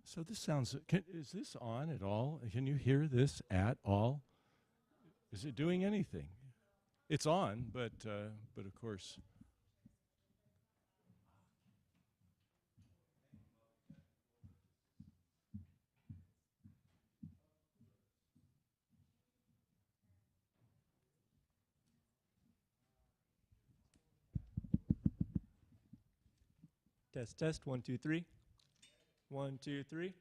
So this sounds, is this on at all? Can you hear this at all? Is it doing anything? It's on, but of course. Test, test, 1, 2, 3. 1, 2, 3.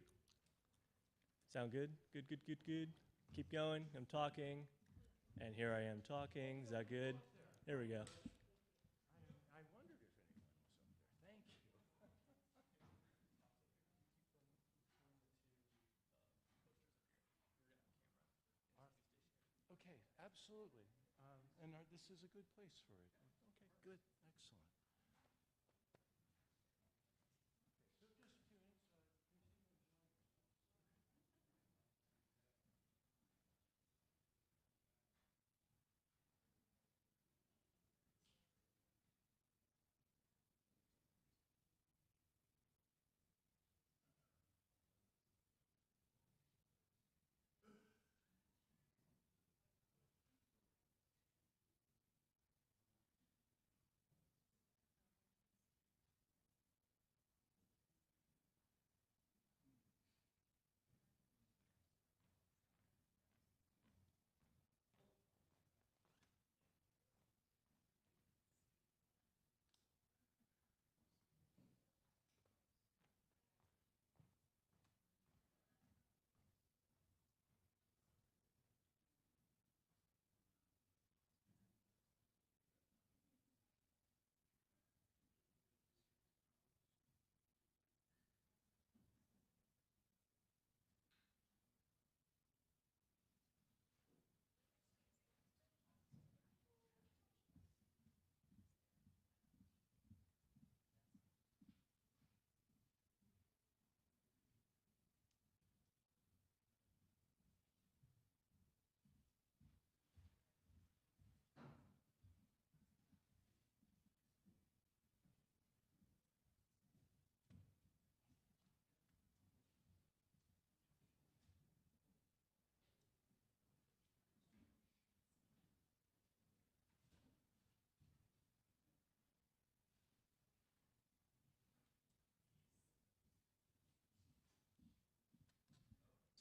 Sound good? Good, good, good, good. Keep going. I'm talking. And here I am talking. Is that good? There we go. I wondered if anyone was up there. Thank you. Okay, absolutely. And this is a good place for it. Okay, good, excellent.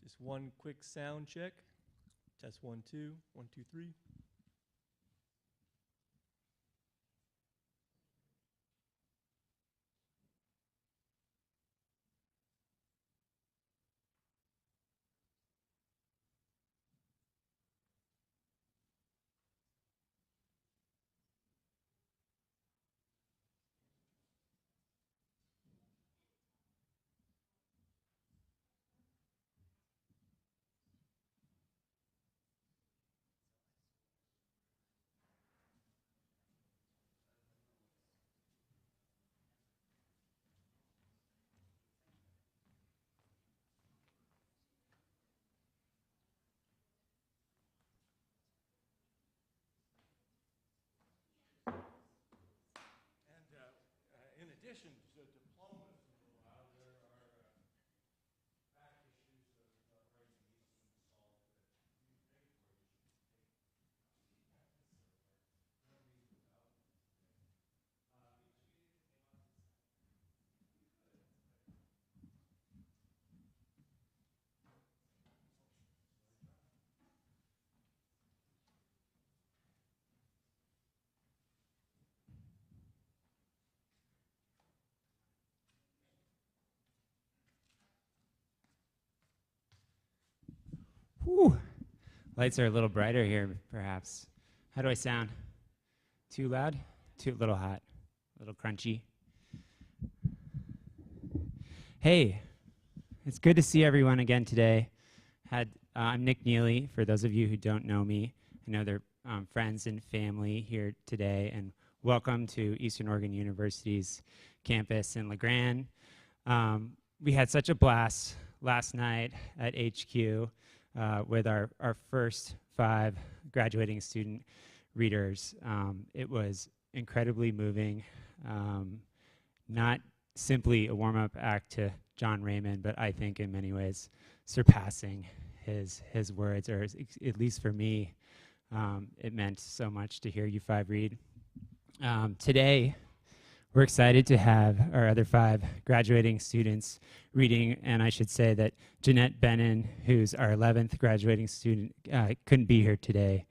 Just one quick sound check. Test 1, 2, 1, 2, 3. And in addition to diplomas, there are back issues of writing needs to be solved that you pay for. You should take no reason without them. Whew. Lights are a little brighter here, perhaps. How do I sound? Too loud? Too little hot? A little crunchy? Hey, it's good to see everyone again today. I'm Nick Neely, for those of you who don't know me. I know they're friends and family here today, and welcome to Eastern Oregon University's campus in LeGrand. We had such a blast last night at HQ with our first 5 graduating student readers. It was incredibly moving, not simply a warm-up act to John Raymond, but I think in many ways surpassing his words, or at least for me, it meant so much to hear you five read. Today, we're excited to have our other five graduating students reading, and I should say that Jeanette Bennon, who's our 11th graduating student, couldn't be here today,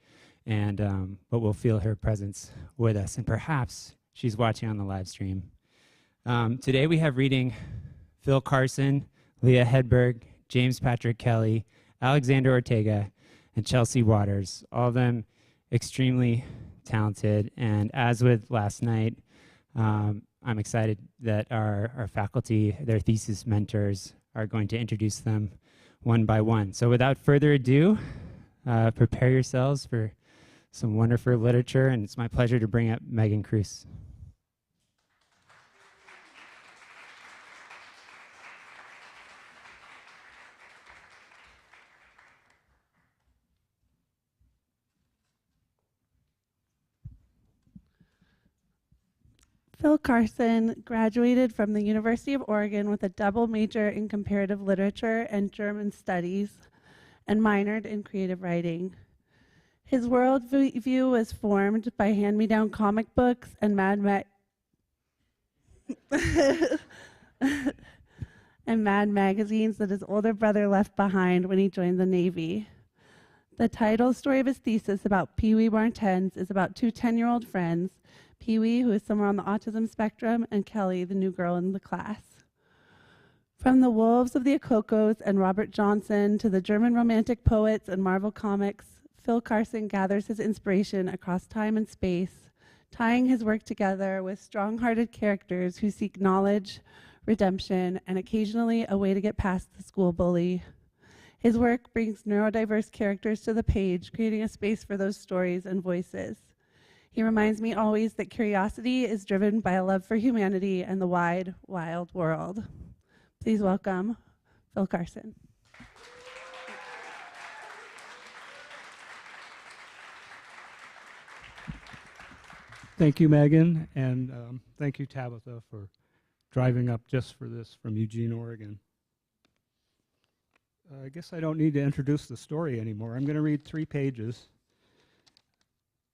and but we'll feel her presence with us, and perhaps she's watching on the live stream. Today we have reading Phil Carson, Leah Hedberg, James Patrick Kelly, Alexander Ortega, and Chelsea Waters, all of them extremely talented. And as with last night, I'm excited that our faculty, their thesis mentors, are going to introduce them one by one. So without further ado, prepare yourselves for some wonderful literature, and it's my pleasure to bring up Megan Cruz. Phil Carson graduated from the University of Oregon with a double major in comparative literature and German studies and minored in creative writing. His worldview was formed by hand-me-down comic books and Mad magazines that his older brother left behind when he joined the Navy. The title story of his thesis about Pee-wee Martens is about two 10-year-old friends, Pee-wee, who is somewhere on the autism spectrum, and Kelly, the new girl in the class. From the Wolves of the Akokos and Robert Johnson to the German romantic poets and Marvel Comics, Phil Carson gathers his inspiration across time and space, tying his work together with strong-hearted characters who seek knowledge, redemption, and occasionally a way to get past the school bully. His work brings neurodiverse characters to the page, creating a space for those stories and voices. He reminds me always that curiosity is driven by a love for humanity and the wide, wild world. Please welcome Phil Carson. Thank you, Megan, and thank you, Tabitha, for driving up just for this from Eugene, Oregon. I guess I don't need to introduce the story anymore. I'm going to read 3 pages,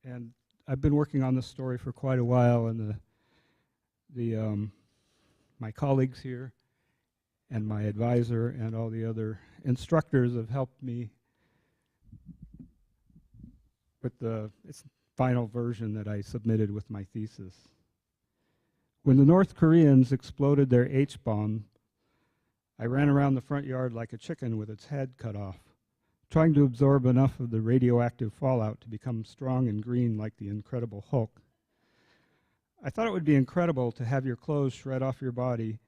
and I've been working on this story for quite a while, and my colleagues here and my advisor and all the other instructors have helped me with the final version that I submitted with my thesis. When the North Koreans exploded their H-bomb, I ran around the front yard like a chicken with its head cut off, trying to absorb enough of the radioactive fallout to become strong and green like the Incredible Hulk. I thought it would be incredible to have your clothes shred off your body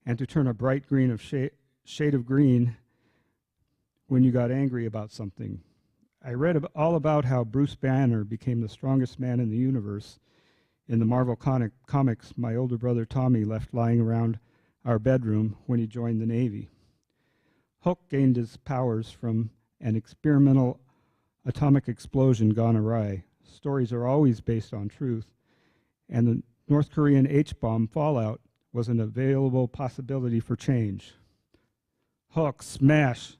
and to turn a bright green of shade of green when you got angry about something. I read all about how Bruce Banner became the strongest man in the universe in the Marvel comics my older brother Tommy left lying around our bedroom when he joined the Navy. Hulk gained his powers from an experimental atomic explosion gone awry. Stories are always based on truth, and the North Korean H-bomb fallout was an available possibility for change. Hulk smash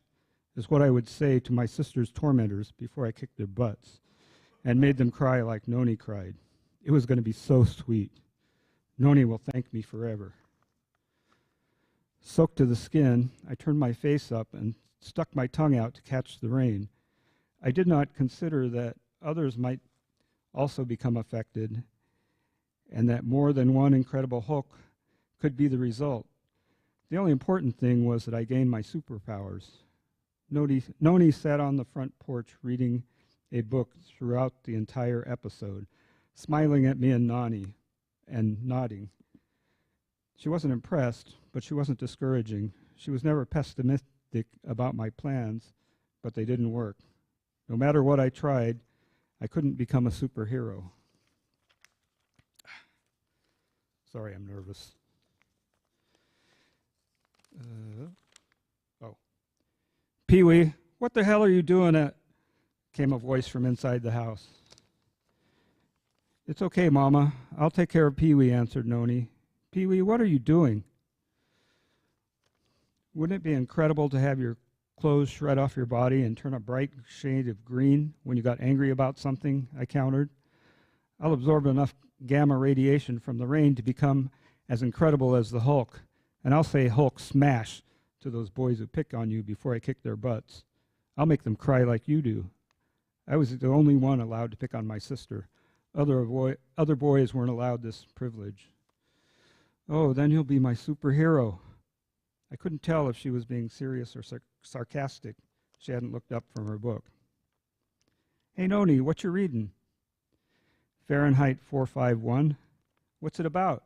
is what I would say to my sister's tormentors before I kicked their butts and made them cry like Noni cried. It was going to be so sweet. Noni will thank me forever. Soaked to the skin, I turned my face up and stuck my tongue out to catch the rain. I did not consider that others might also become affected and that more than one Incredible Hulk could be the result. The only important thing was that I gained my superpowers. Noni sat on the front porch reading a book throughout the entire episode, smiling at me and nodding. She wasn't impressed, but she wasn't discouraging. She was never pessimistic about my plans, but they didn't work. No matter what I tried, I couldn't become a superhero. Sorry, I'm nervous. Pee-wee, what the hell are you doing came a voice from inside the house. It's okay, Mama. I'll take care of Pee-wee, answered Noni. Pee-wee, what are you doing? Wouldn't it be incredible to have your clothes shred off your body and turn a bright shade of green when you got angry about something? I countered. I'll absorb enough gamma radiation from the rain to become as incredible as the Hulk, and I'll say Hulk smash to those boys who pick on you before I kick their butts. I'll make them cry like you do. I was the only one allowed to pick on my sister. Other boys weren't allowed this privilege. Oh, then you'll be my superhero. I couldn't tell if she was being serious or sarcastic. She hadn't looked up from her book. Hey, Noni, what you reading? Fahrenheit 451. What's it about?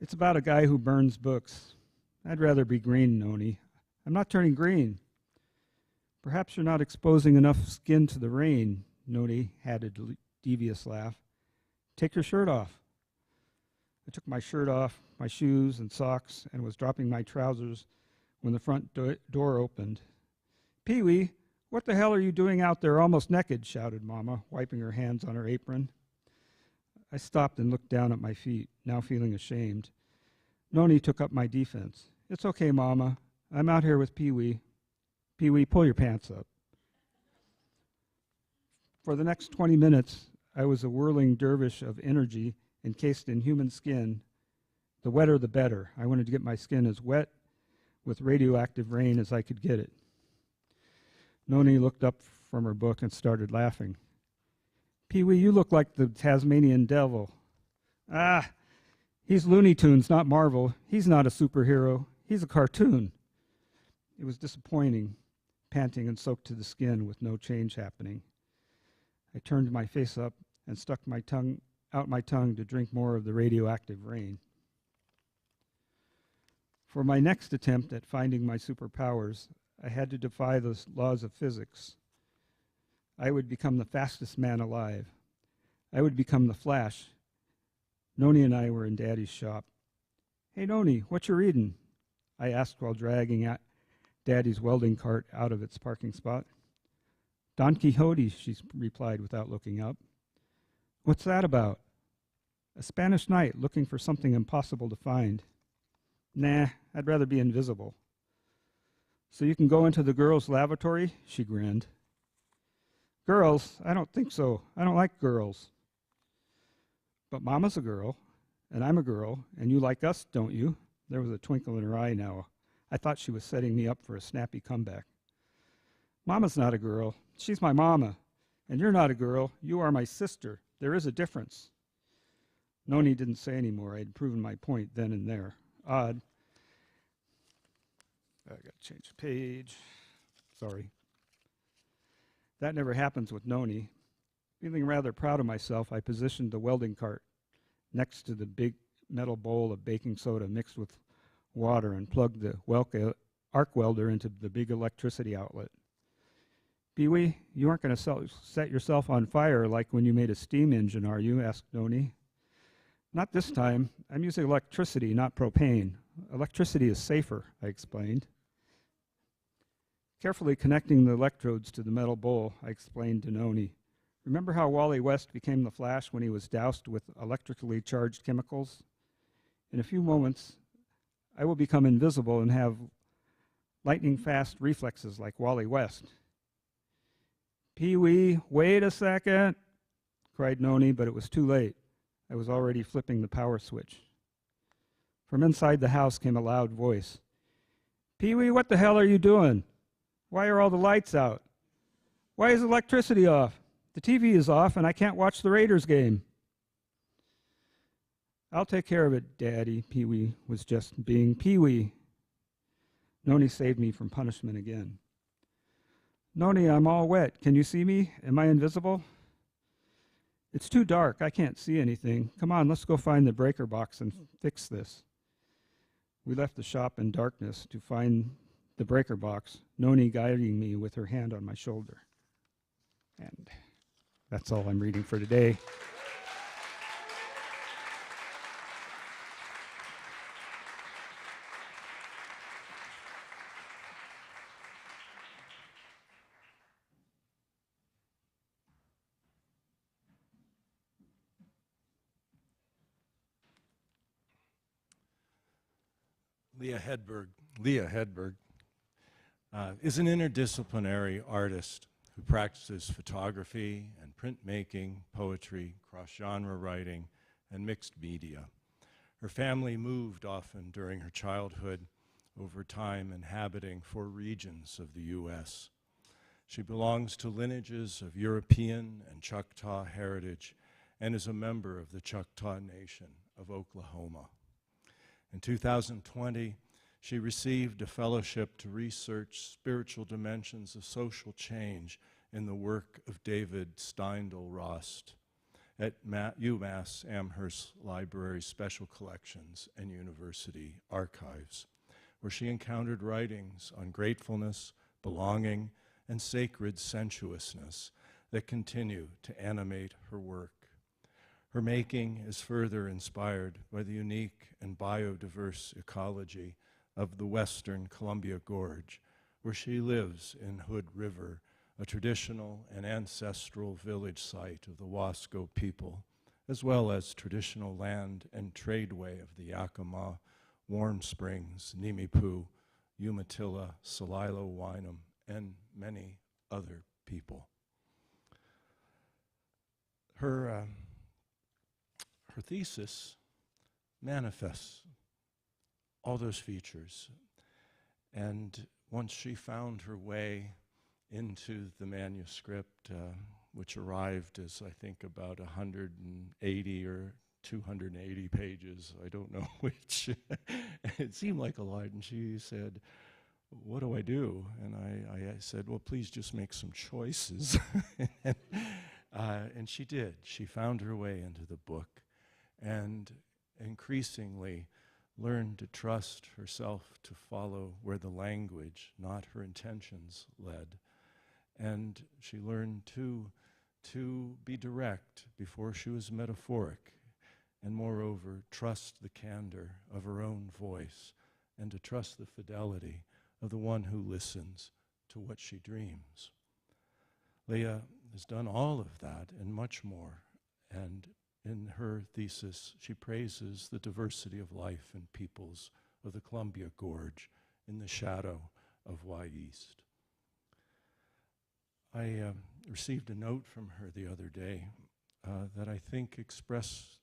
It's about a guy who burns books. I'd rather be green, Noni. I'm not turning green. Perhaps you're not exposing enough skin to the rain, Noni had a devious laugh. Take your shirt off. I took my shirt off, my shoes and socks, and was dropping my trousers when the front door opened. Pee-wee, what the hell are you doing out there almost naked? Shouted Mama, wiping her hands on her apron. I stopped and looked down at my feet, now feeling ashamed. Noni took up my defense. It's okay, Mama. I'm out here with Pee-wee. Pee-wee, pull your pants up. For the next 20 minutes, I was a whirling dervish of energy encased in human skin. The wetter, the better. I wanted to get my skin as wet with radioactive rain as I could get it. Noni looked up from her book and started laughing. Pee-wee, you look like the Tasmanian devil. Ah, he's Looney Tunes, not Marvel. He's not a superhero. He's a cartoon. It was disappointing, panting and soaked to the skin with no change happening. I turned my face up and stuck out my tongue to drink more of the radioactive rain. For my next attempt at finding my superpowers, I had to defy the laws of physics. I would become the fastest man alive. I would become the Flash. Noni and I were in Daddy's shop. Hey, Noni, what you reading? I asked while dragging Daddy's welding cart out of its parking spot. Don Quixote, she replied without looking up. What's that about? A Spanish knight looking for something impossible to find. Nah, I'd rather be invisible. So you can go into the girls' lavatory? She grinned. Girls? I don't think so. I don't like girls. But Mama's a girl, and I'm a girl, and you like us, don't you? There was a twinkle in her eye now. I thought she was setting me up for a snappy comeback. Mama's not a girl. She's my mama. And you're not a girl. You are my sister. There is a difference. Noni didn't say any more. I had proven my point then and there. Odd. I got to change the page. Sorry. That never happens with Noni. Feeling rather proud of myself, I positioned the welding cart next to the big metal bowl of baking soda mixed with water and plugged the arc welder into the big electricity outlet. Pee-wee, you aren't going to set yourself on fire like when you made a steam engine, are you? Asked Noni. Not this time. I'm using electricity, not propane. Electricity is safer, I explained. Carefully connecting the electrodes to the metal bowl, I explained to Noni. Remember how Wally West became the Flash when he was doused with electrically charged chemicals? In a few moments, I will become invisible and have lightning-fast reflexes like Wally West. Pee-wee, wait a second, cried Noni, but it was too late. I was already flipping the power switch. From inside the house came a loud voice. Pee-wee, what the hell are you doing? Why are all the lights out? Why is electricity off? The TV is off and I can't watch the Raiders game. I'll take care of it, Daddy. Pee-wee was just being Pee-wee. Noni saved me from punishment again. Noni, I'm all wet. Can you see me? Am I invisible? It's too dark. I can't see anything. Come on, let's go find the breaker box and fix this. We left the shop in darkness to find the breaker box, Noni guiding me with her hand on my shoulder. And that's all I'm reading for today. Leah Hedberg Leah Hedberg is an interdisciplinary artist who practices photography and printmaking, poetry, cross-genre writing, and mixed media. Her family moved often during her childhood, over time inhabiting 4 regions of the U.S. She belongs to lineages of European and Choctaw heritage and is a member of the Choctaw Nation of Oklahoma. In 2020, she received a fellowship to research spiritual dimensions of social change in the work of David Steindl-Rast at UMass Amherst Library's Special Collections and University Archives, where she encountered writings on gratefulness, belonging, and sacred sensuousness that continue to animate her work. Her making is further inspired by the unique and biodiverse ecology of the western Columbia Gorge, where she lives in Hood River, a traditional and ancestral village site of the Wasco people, as well as traditional land and tradeway of the Yakima, Warm Springs, Nimipu, Umatilla, Celilo, Wynum, and many other people. Her thesis manifests all those features, and once she found her way into the manuscript, which arrived as I think about 180 or 280 pages, I don't know which. It seemed like a lot, and she said, "What do I do?" And I said, "Well, please just make some choices." And she did. She found her way into the book and increasingly learned to trust herself to follow where the language, not her intentions, led. And she learned to be direct before she was metaphoric, and moreover, trust the candor of her own voice, and to trust the fidelity of the one who listens to what she dreams. Leah has done all of that and much more, and in her thesis, she praises the diversity of life and peoples of the Columbia Gorge in the shadow of Y East. I received a note from her the other day that I think expresses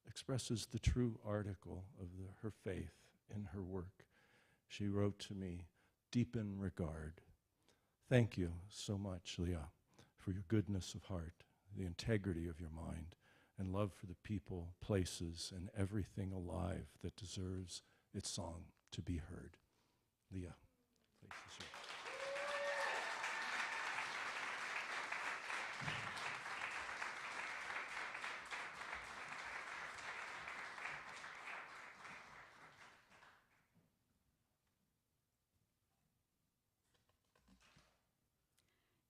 the true article of her faith in her work. She wrote to me, "Deepen regard. Thank you so much, Leah, for your goodness of heart, the integrity of your mind, and love for the people, places, and everything alive that deserves its song to be heard." Leah, place is yours.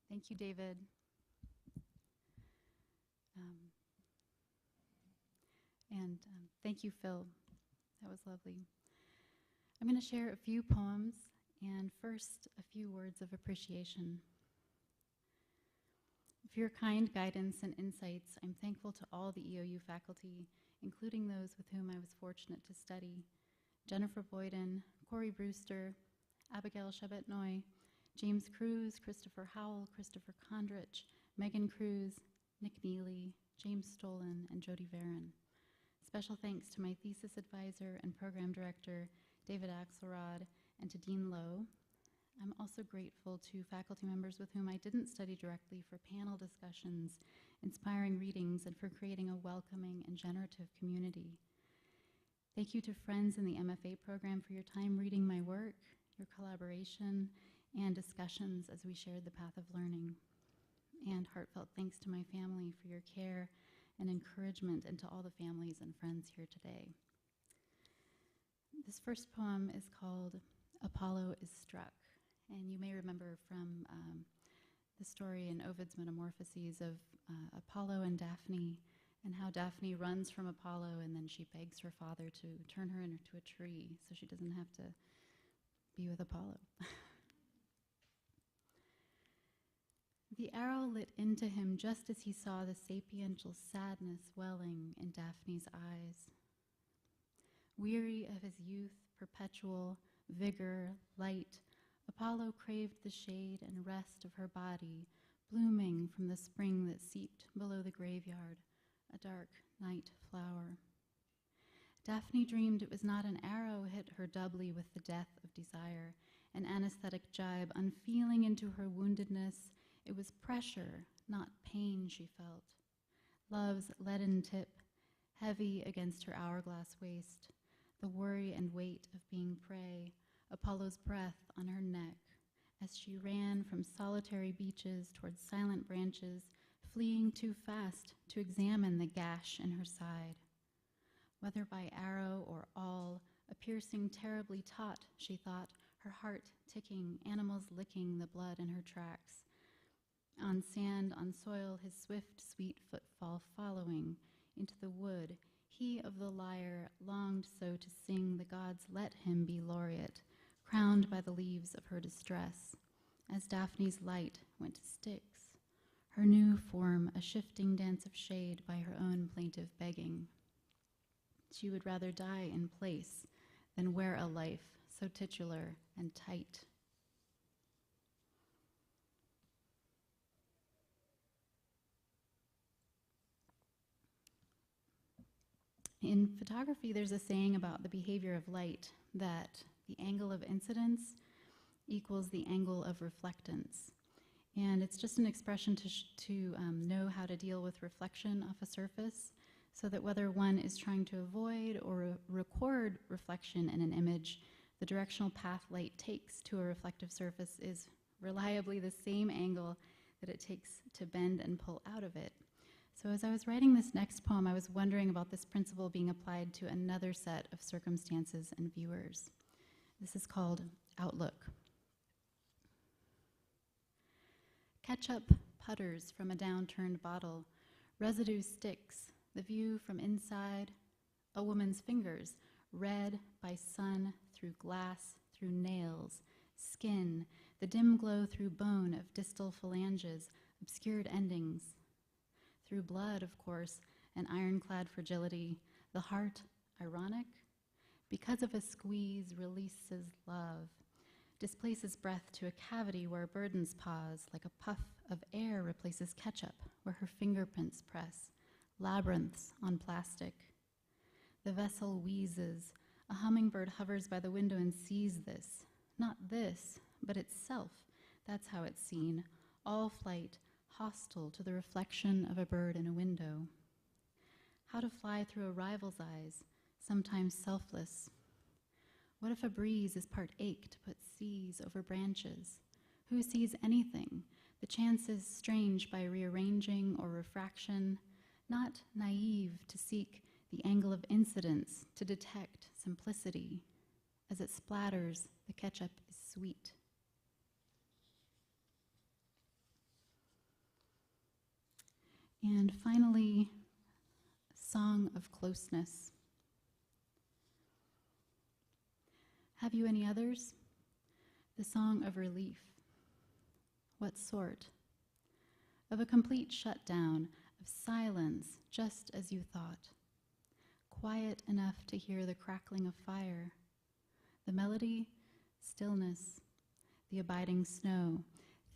Thank you, David. Thank you, Phil. That was lovely. I'm going to share a few poems, and first, a few words of appreciation. For your kind guidance and insights, I'm thankful to all the EOU faculty, including those with whom I was fortunate to study: Jennifer Boyden, Corey Brewster, Abigail Shabetnoy, James Cruz, Christopher Howell, Christopher Condrich, Megan Cruz, Nick Neely, James Stolen, and Jody Varon. Special thanks to my thesis advisor and program director, David Axelrod, and to Dean Lowe. I'm also grateful to faculty members with whom I didn't study directly for panel discussions, inspiring readings, and for creating a welcoming and generative community. Thank you to friends in the MFA program for your time reading my work, your collaboration, and discussions as we shared the path of learning. And heartfelt thanks to my family for your care and encouragement, and to all the families and friends here today. This first poem is called "Apollo is Struck," and you may remember from the story in Ovid's Metamorphoses of Apollo and Daphne, and how Daphne runs from Apollo and then she begs her father to turn her into a tree so she doesn't have to be with Apollo. The arrow lit into him just as he saw the sapiential sadness welling in Daphne's eyes. Weary of his youth, perpetual, vigor, light, Apollo craved the shade and rest of her body, blooming from the spring that seeped below the graveyard, a dark night flower. Daphne dreamed it was not an arrow hit her doubly with the death of desire, an anesthetic jibe unfeeling into her woundedness. It was pressure, not pain, she felt. Love's leaden tip, heavy against her hourglass waist, the worry and weight of being prey, Apollo's breath on her neck, as she ran from solitary beaches towards silent branches, fleeing too fast to examine the gash in her side. Whether by arrow or awl, a piercing terribly taut, she thought, her heart ticking, animals licking the blood in her tracks. On sand, on soil, his swift, sweet footfall following into the wood, he of the lyre longed so to sing the gods let him be laureate, crowned by the leaves of her distress. As Daphne's light went to Styx, her new form a shifting dance of shade by her own plaintive begging. She would rather die in place than wear a life so titular and tight. In photography, there's a saying about the behavior of light that the angle of incidence equals the angle of reflectance. And it's just an expression to know how to deal with reflection off a surface, so that whether one is trying to avoid or record reflection in an image, the directional path light takes to a reflective surface is reliably the same angle that it takes to bend and pull out of it. So as I was writing this next poem, I was wondering about this principle being applied to another set of circumstances and viewers. This is called Outlook. Ketchup putters from a downturned bottle, residue sticks, the view from inside, a woman's fingers, red by sun, through glass, through nails, skin, the dim glow through bone of distal phalanges, obscured endings, through blood, of course, an ironclad fragility, the heart, ironic, because of a squeeze, releases love, displaces breath to a cavity where burdens pause, like a puff of air replaces ketchup, where her fingerprints press, labyrinths on plastic. The vessel wheezes, a hummingbird hovers by the window and sees this, not this, but itself, that's how it's seen, all flight, hostile to the reflection of a bird in a window. How to fly through a rival's eyes, sometimes selfless. What if a breeze is part ache to put seas over branches? Who sees anything? The chances strange by rearranging or refraction, not naive to seek the angle of incidence to detect simplicity. As it splatters, the ketchup is sweet. And finally, Song of Closeness. Have you any others? The song of relief. What sort? Of a complete shutdown, of silence, just as you thought. Quiet enough to hear the crackling of fire. The melody, stillness. The abiding snow,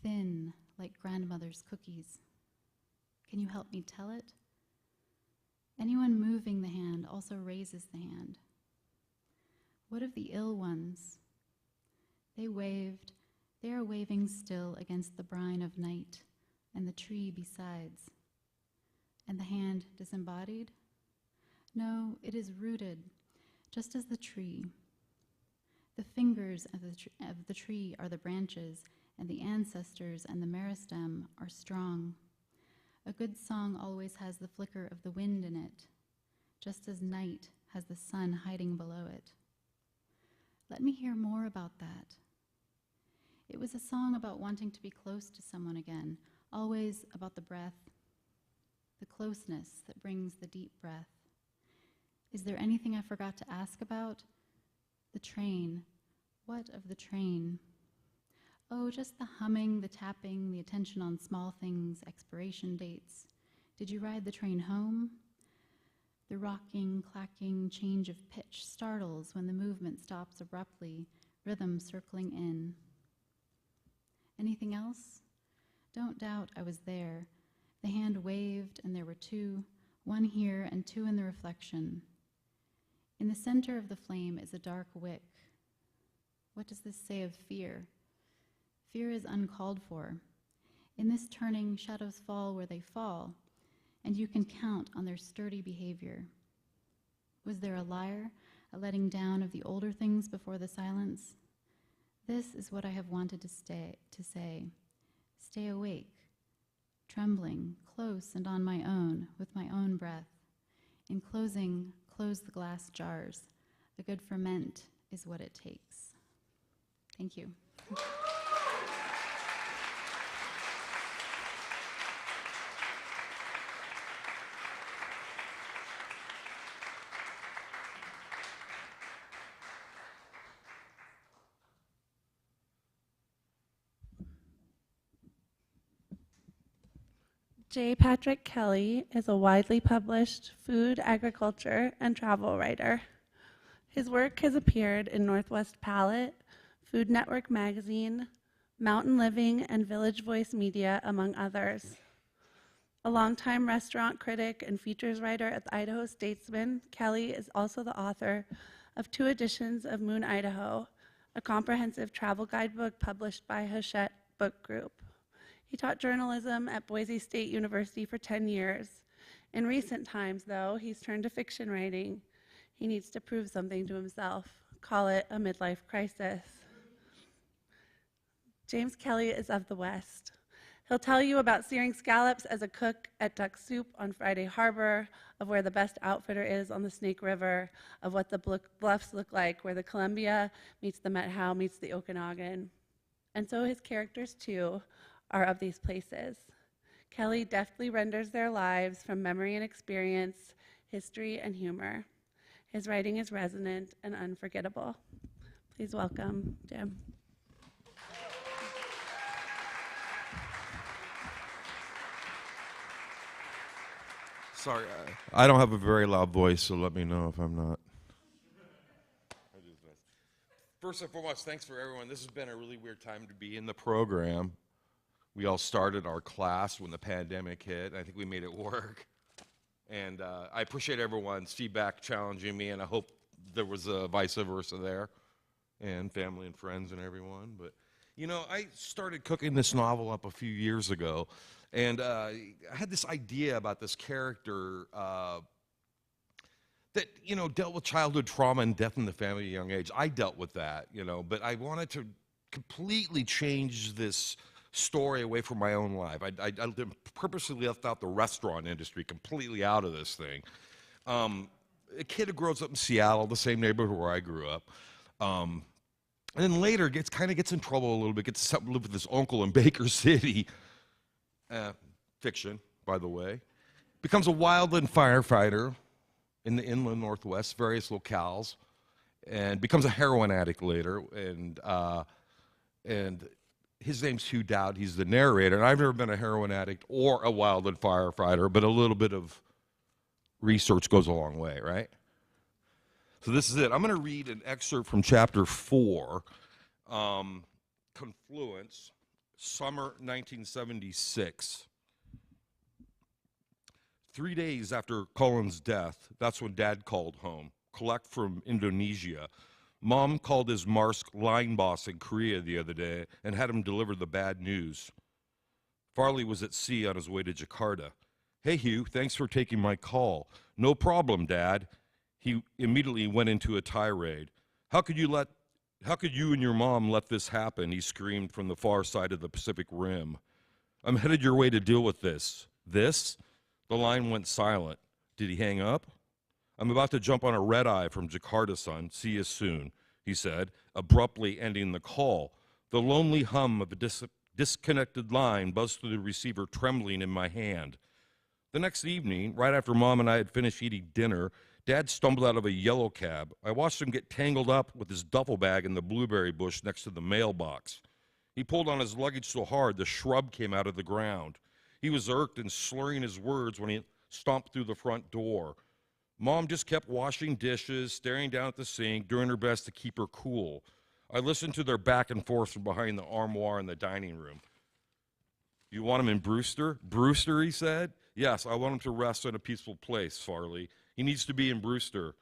thin like grandmother's cookies. Can you help me tell it? Anyone moving the hand also raises the hand. What of the ill ones? They waved. They are waving still against the brine of night and the tree besides. And the hand disembodied? No, it is rooted, just as the tree. The fingers of the tree are the branches, and the ancestors and the meristem are strong. A good song always has the flicker of the wind in it, just as night has the sun hiding below it. Let me hear more about that. It was a song about wanting to be close to someone again, always about the breath, the closeness that brings the deep breath. Is there anything I forgot to ask about? The train. What of the train? Oh, just the humming, the tapping, the attention on small things, expiration dates. Did you ride the train home? The rocking, clacking change of pitch startles when the movement stops abruptly, rhythm circling in. Anything else? Don't doubt I was there. The hand waved, and there were two, one here and two in the reflection. In the center of the flame is a dark wick. What does this say of fear? Fear is uncalled for. In this turning, shadows fall where they fall, and you can count on their sturdy behavior. Was there a lyre, a letting down of the older things before the silence? This is what I have wanted to say. Stay awake, trembling, close and on my own, with my own breath. In closing, close the glass jars. The good ferment is what it takes. Thank you. J. Patrick Kelly is a widely published food, agriculture, and travel writer. His work has appeared in Northwest Palette, Food Network Magazine, Mountain Living, and Village Voice Media, among others. A longtime restaurant critic and features writer at the Idaho Statesman, Kelly is also the author of 2 editions of Moon, Idaho, a comprehensive travel guidebook published by Hachette Book Group. He taught journalism at Boise State University for 10 years. In recent times, though, he's turned to fiction writing. He needs to prove something to himself. Call it a midlife crisis. James Kelly is of the West. He'll tell you about searing scallops as a cook at Duck Soup on Friday Harbor, of where the best outfitter is on the Snake River, of what the bluffs look like, where the Columbia meets the Methow meets the Okanagan. And so his characters, too, are of these places. Kelly deftly renders their lives from memory and experience, history and humor. His writing is resonant and unforgettable. Please welcome Jim. Sorry, I don't have a very loud voice, so let me know if I'm not. First and foremost, thanks for everyone. This has been a really weird time to be in the program. We all started our class when the pandemic hit. I think we made it work. And I appreciate everyone's feedback challenging me, and I hope there was a vice versa there, and family and friends and everyone. But, you know, I started cooking this novel up a few years ago, and I had this idea about this character that, you know, dealt with childhood trauma and death in the family at a young age. I dealt with that, you know, but I wanted to completely change this story away from my own life. I purposely left out the restaurant industry completely out of this thing. A kid who grows up in Seattle, the same neighborhood where I grew up, and then later kind of gets in trouble a little bit, gets to live with his uncle in Baker City, fiction, by the way, becomes a wildland firefighter in the inland Northwest, various locales, and becomes a heroin addict later, and his name's Hugh Dowd. He's the narrator, and I've never been a heroin addict or a wildland firefighter, but a little bit of research goes a long way, right? So this is it. I'm going to read an excerpt from chapter 4, Confluence, summer 1976. 3 days after Colin's death, that's when Dad called home, collect from Indonesia. Mom called his Marsk line boss in Korea the other day and had him deliver the bad news. Farley was at sea on his way to Jakarta. Hey, Hugh, thanks for taking my call. No problem, Dad. He immediately went into a tirade. How could you and your mom let this happen? He screamed from the far side of the Pacific Rim. I'm headed your way to deal with this. This? The line went silent. Did he hang up? I'm about to jump on a red-eye from Jakarta, son. See you soon, he said, abruptly ending the call. The lonely hum of a disconnected line buzzed through the receiver, trembling in my hand. The next evening, right after Mom and I had finished eating dinner, Dad stumbled out of a yellow cab. I watched him get tangled up with his duffel bag in the blueberry bush next to the mailbox. He pulled on his luggage so hard the shrub came out of the ground. He was irked and slurring his words when he stomped through the front door. Mom just kept washing dishes, staring down at the sink, doing her best to keep her cool. I listened to their back and forth from behind the armoire in the dining room. You want him in Brewster? Brewster, he said. Yes, I want him to rest in a peaceful place, Farley. He needs to be in Brewster.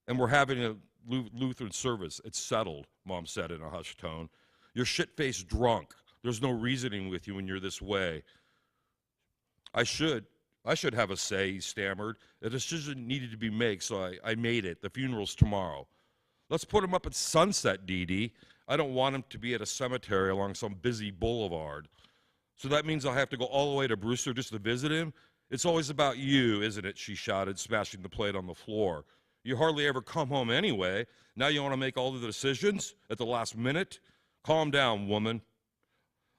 And we're having a Lutheran service. It's settled, Mom said in a hushed tone. You're shit-faced drunk. There's no reasoning with you when you're this way. I should have a say, he stammered. A decision needed to be made, so I made it. The funeral's tomorrow. Let's put him up at sunset, Dee Dee. I don't want him to be at a cemetery along some busy boulevard. So that means I'll have to go all the way to Brewster just to visit him? It's always about you, isn't it, she shouted, smashing the plate on the floor. You hardly ever come home anyway. Now you want to make all the decisions at the last minute? Calm down, woman.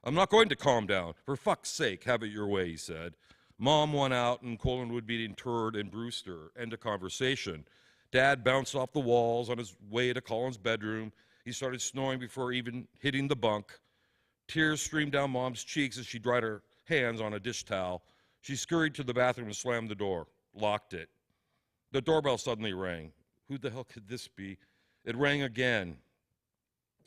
I'm not going to calm down. For fuck's sake, have it your way, he said. Mom went out, and Colin would be interred in Brewster. End of conversation. Dad bounced off the walls on his way to Colin's bedroom. He started snoring before even hitting the bunk. Tears streamed down Mom's cheeks as she dried her hands on a dish towel. She scurried to the bathroom and slammed the door, locked it. The doorbell suddenly rang. Who the hell could this be? It rang again.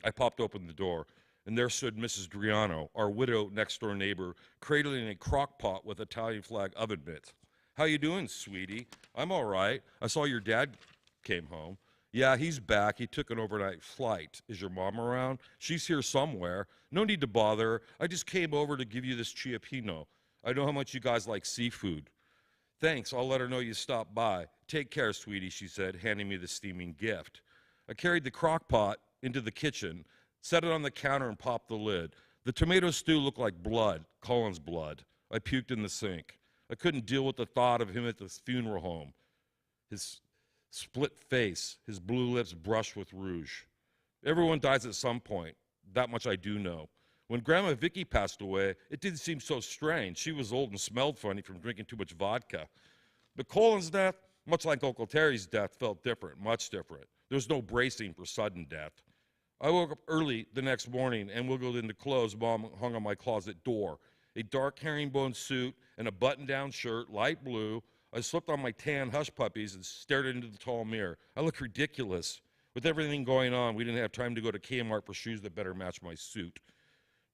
I popped open the door, and there stood Mrs. Driano, our widow next-door neighbor, cradling a crock pot with Italian flag oven mitts. How you doing, sweetie? I'm all right. I saw your dad came home. Yeah, he's back. He took an overnight flight. Is your mom around? She's here somewhere. No need to bother her. I just came over to give you this ciappino. I know how much you guys like seafood. Thanks. I'll let her know you stopped by. Take care, sweetie, she said, handing me the steaming gift. I carried the crock pot into the kitchen, set it on the counter, and popped the lid. The tomato stew looked like blood, Colin's blood. I puked in the sink. I couldn't deal with the thought of him at the funeral home. His split face, his blue lips brushed with rouge. Everyone dies at some point. That much I do know. When Grandma Vicky passed away, it didn't seem so strange. She was old and smelled funny from drinking too much vodka. But Colin's death, much like Uncle Terry's death, felt different, much different. There's no bracing for sudden death. I woke up early the next morning and wiggled into clothes Mom hung on my closet door. A dark herringbone suit and a button-down shirt, light blue. I slipped on my tan hush puppies and stared into the tall mirror. I looked ridiculous. With everything going on, we didn't have time to go to Kmart for shoes that better match my suit.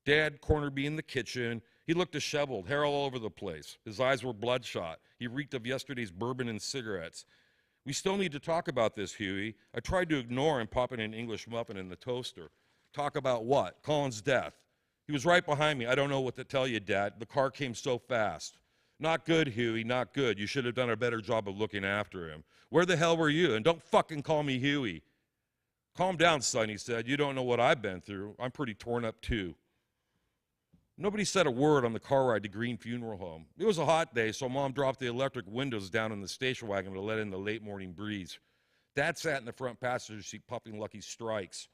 Dad cornered me in the kitchen. He looked disheveled, hair all over the place. His eyes were bloodshot. He reeked of yesterday's bourbon and cigarettes. We still need to talk about this, Huey. I tried to ignore him popping an English muffin in the toaster. Talk about what? Colin's death. He was right behind me. I don't know what to tell you, Dad. The car came so fast. Not good, Huey, not good. You should have done a better job of looking after him. Where the hell were you? And don't fucking call me Huey. Calm down, son, he said. You don't know what I've been through. I'm pretty torn up, too. Nobody said a word on the car ride to Green Funeral Home. It was a hot day, so Mom dropped the electric windows down in the station wagon to let in the late morning breeze. Dad sat in the front passenger seat puffing Lucky Strikes.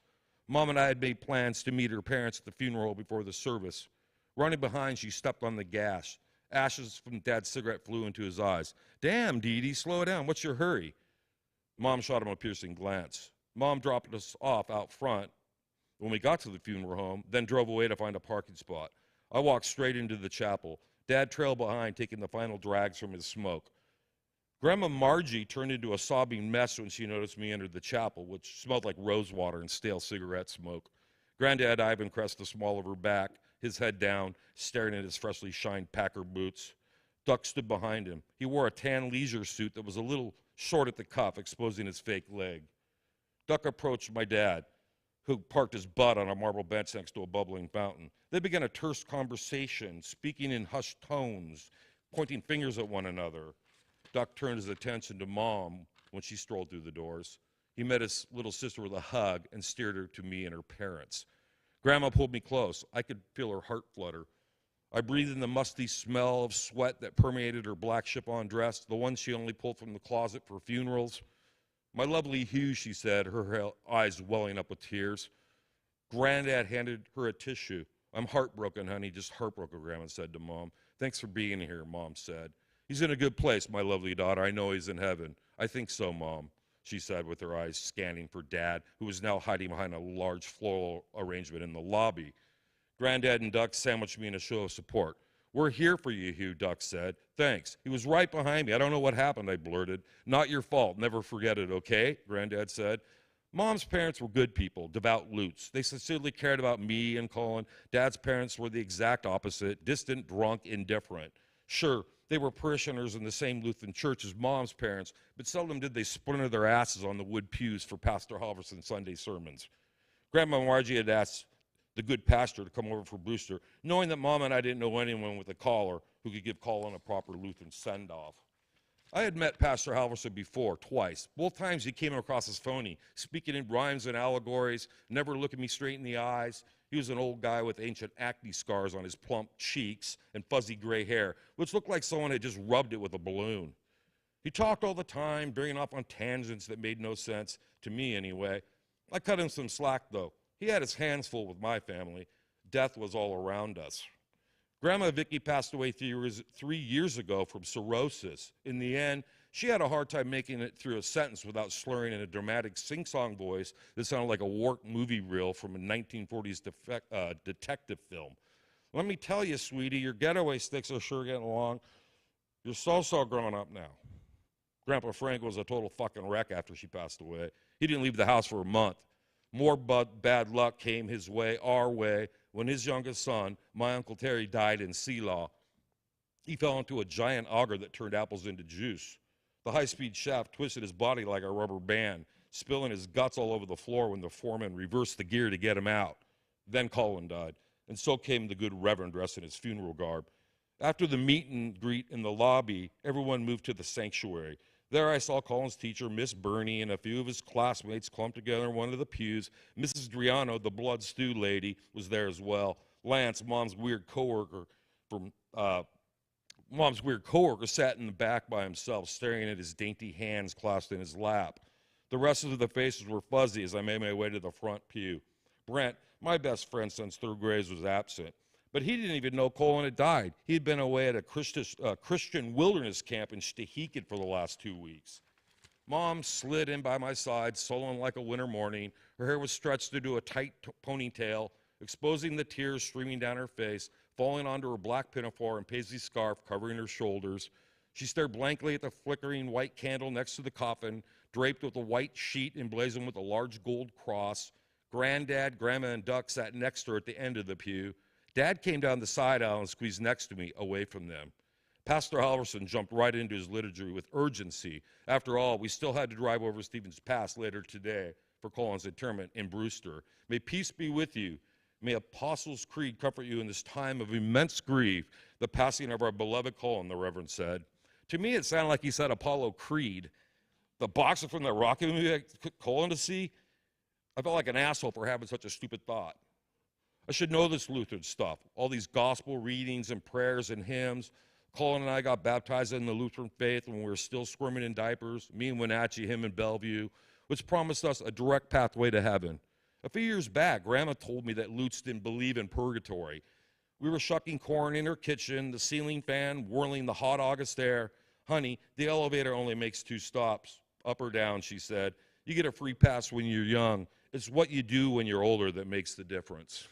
Mom and I had made plans to meet her parents at the funeral before the service. Running behind, she stepped on the gas. Ashes from Dad's cigarette flew into his eyes. Damn, Dee Dee, slow down. What's your hurry? Mom shot him a piercing glance. Mom dropped us off out front when we got to the funeral home, then drove away to find a parking spot. I walked straight into the chapel. Dad trailed behind, taking the final drags from his smoke. Grandma Margie turned into a sobbing mess when she noticed me enter the chapel, which smelled like rose water and stale cigarette smoke. Granddad Ivan caressed the small of her back, his head down, staring at his freshly shined Packer boots. Duck stood behind him. He wore a tan leisure suit that was a little short at the cuff, exposing his fake leg. Duck approached my dad, who parked his butt on a marble bench next to a bubbling fountain. They began a terse conversation, speaking in hushed tones, pointing fingers at one another. Duck turned his attention to Mom when she strolled through the doors. He met his little sister with a hug and steered her to me and her parents. Grandma pulled me close. I could feel her heart flutter. I breathed in the musty smell of sweat that permeated her black chiffon dress, the one she only pulled from the closet for funerals. My lovely Hugh, she said, her eyes welling up with tears. Granddad handed her a tissue. I'm heartbroken, honey, just heartbroken, Grandma said to Mom. Thanks for being here, Mom said. He's in a good place, my lovely daughter. I know he's in heaven. I think so, Mom, she said with her eyes scanning for Dad, who was now hiding behind a large floral arrangement in the lobby. Granddad and Duck sandwiched me in a show of support. We're here for you, Hugh, Duck said. Thanks. He was right behind me. I don't know what happened, I blurted. Not your fault. Never forget it, okay? Granddad said. Mom's parents were good people, devout Lutes. They sincerely cared about me and Colin. Dad's parents were the exact opposite, distant, drunk, indifferent. Sure, they were parishioners in the same Lutheran church as Mom's parents, but seldom did they splinter their asses on the wood pews for Pastor Halverson's Sunday sermons. Grandma Margie had asked the good pastor to come over for Brewster, knowing that Mom and I didn't know anyone with a collar who could give Colin a proper Lutheran send-off. I had met Pastor Halverson before, twice. Both times he came across as phony, speaking in rhymes and allegories, never looking me straight in the eyes. He was an old guy with ancient acne scars on his plump cheeks and fuzzy gray hair, which looked like someone had just rubbed it with a balloon. He talked all the time, veering off on tangents that made no sense, to me anyway. I cut him some slack, though. He had his hands full with my family. Death was all around us. Grandma Vicky passed away 3 years ago from cirrhosis. In the end, she had a hard time making it through a sentence without slurring in a dramatic sing-song voice that sounded like a warped movie reel from a 1940s detective film. Let me tell you, sweetie, your getaway sticks are sure getting along. You're so grown up now. Grandpa Frank was a total fucking wreck after she passed away. He didn't leave the house for a month. More bad luck came his way, our way, when his youngest son, my Uncle Terry, died in Seelaw. He fell into a giant auger that turned apples into juice. The high-speed shaft twisted his body like a rubber band, spilling his guts all over the floor when the foreman reversed the gear to get him out. Then Colin died, and so came the good reverend dressed in his funeral garb. After the meet and greet in the lobby, everyone moved to the sanctuary. There I saw Colin's teacher, Miss Burney, and a few of his classmates clumped together in one of the pews. Mrs. Driano, the blood stew lady, was there as well. Lance, Mom's weird coworker, sat in the back by himself, staring at his dainty hands clasped in his lap. The rest of the faces were fuzzy as I made my way to the front pew. Brent, my best friend since third grade, was absent. But he didn't even know Colin had died. He had been away at a Christian wilderness camp in Stehekin for the last 2 weeks. Mom slid in by my side, sullen like a winter morning. Her hair was stretched into a tight ponytail, exposing the tears streaming down her face, falling onto her black pinafore and paisley scarf covering her shoulders. She stared blankly at the flickering white candle next to the coffin, draped with a white sheet emblazoned with a large gold cross. Granddad, Grandma, and Duck sat next to her at the end of the pew. Dad came down the side aisle and squeezed next to me, away from them. Pastor Halverson jumped right into his liturgy with urgency. After all, we still had to drive over Stevens Pass later today for Colin's interment in Brewster. May peace be with you. May Apostles' Creed comfort you in this time of immense grief, the passing of our beloved Colin, the Reverend said. To me, it sounded like he said Apollo Creed. The boxer from the Rocky movie I took Colin to see, I felt like an asshole for having such a stupid thought. I should know this Lutheran stuff, all these gospel readings and prayers and hymns. Colin and I got baptized in the Lutheran faith when we were still squirming in diapers, me and Wenatchee, him in Bellevue, which promised us a direct pathway to heaven. A few years back, Grandma told me that Lutz didn't believe in purgatory. We were shucking corn in her kitchen, the ceiling fan whirling the hot August air. Honey, the elevator only makes 2 stops, up or down, she said. You get a free pass when you're young. It's what you do when you're older that makes the difference.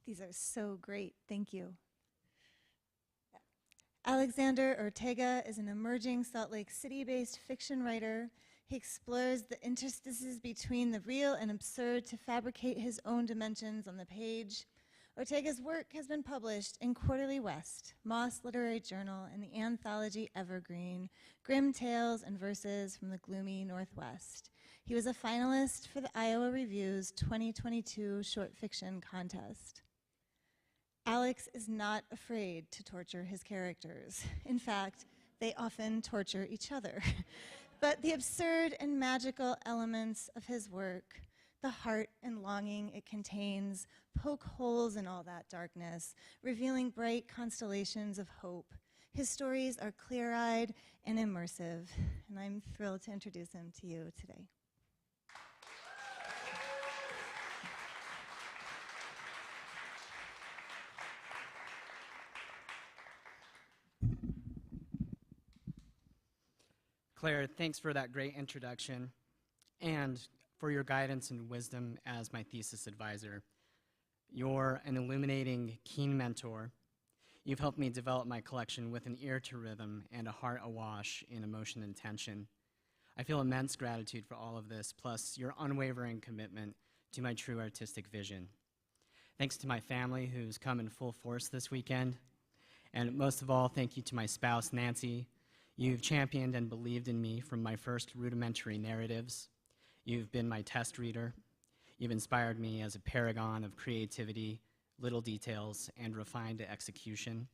These are so great. Thank you. Alexander Ortega is an emerging Salt Lake City-based fiction writer. He explores the interstices between the real and absurd to fabricate his own dimensions on the page. Ortega's work has been published in Quarterly West, Moss Literary Journal, and the anthology Evergreen, Grim Tales and Verses from the Gloomy Northwest. He was a finalist for the Iowa Review's 2022 Short Fiction Contest. Alex is not afraid to torture his characters. In fact, they often torture each other. But the absurd and magical elements of his work, the heart and longing it contains, poke holes in all that darkness, revealing bright constellations of hope. His stories are clear-eyed and immersive, and I'm thrilled to introduce him to you today. Claire, thanks for that great introduction. and for your guidance and wisdom as my thesis advisor. You're an illuminating, keen mentor. You've helped me develop my collection with an ear to rhythm and a heart awash in emotion and tension. I feel immense gratitude for all of this, plus your unwavering commitment to my true artistic vision. Thanks to my family who's come in full force this weekend. And most of all, thank you to my spouse, Nancy. You've championed and believed in me from my first rudimentary narratives. You've been my test reader. You've inspired me as a paragon of creativity, little details, and refined execution.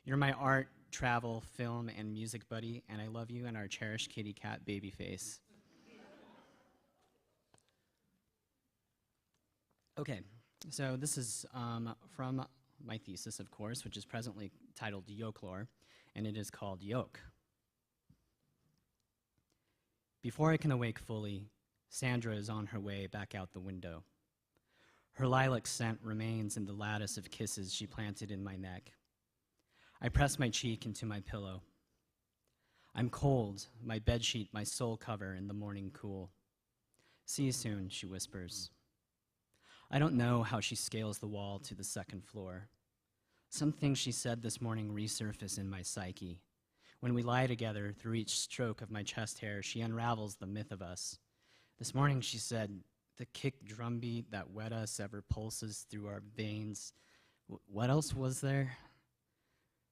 You're my art, travel, film, and music buddy, and I love you and our cherished kitty cat, Babyface. Okay, so this is from my thesis, of course, which is presently titled Yokelore, and it is called Yoke. Before I can awake fully, Sandra is on her way back out the window. Her lilac scent remains in the lattice of kisses she planted in my neck. I press my cheek into my pillow. I'm cold, my bedsheet, my soul cover in the morning cool. See you soon, she whispers. I don't know how she scales the wall to the second floor. Some things she said this morning resurface in my psyche. When we lie together, through each stroke of my chest hair, she unravels the myth of us. This morning she said, the kick drumbeat that wet us ever pulses through our veins. What else was there?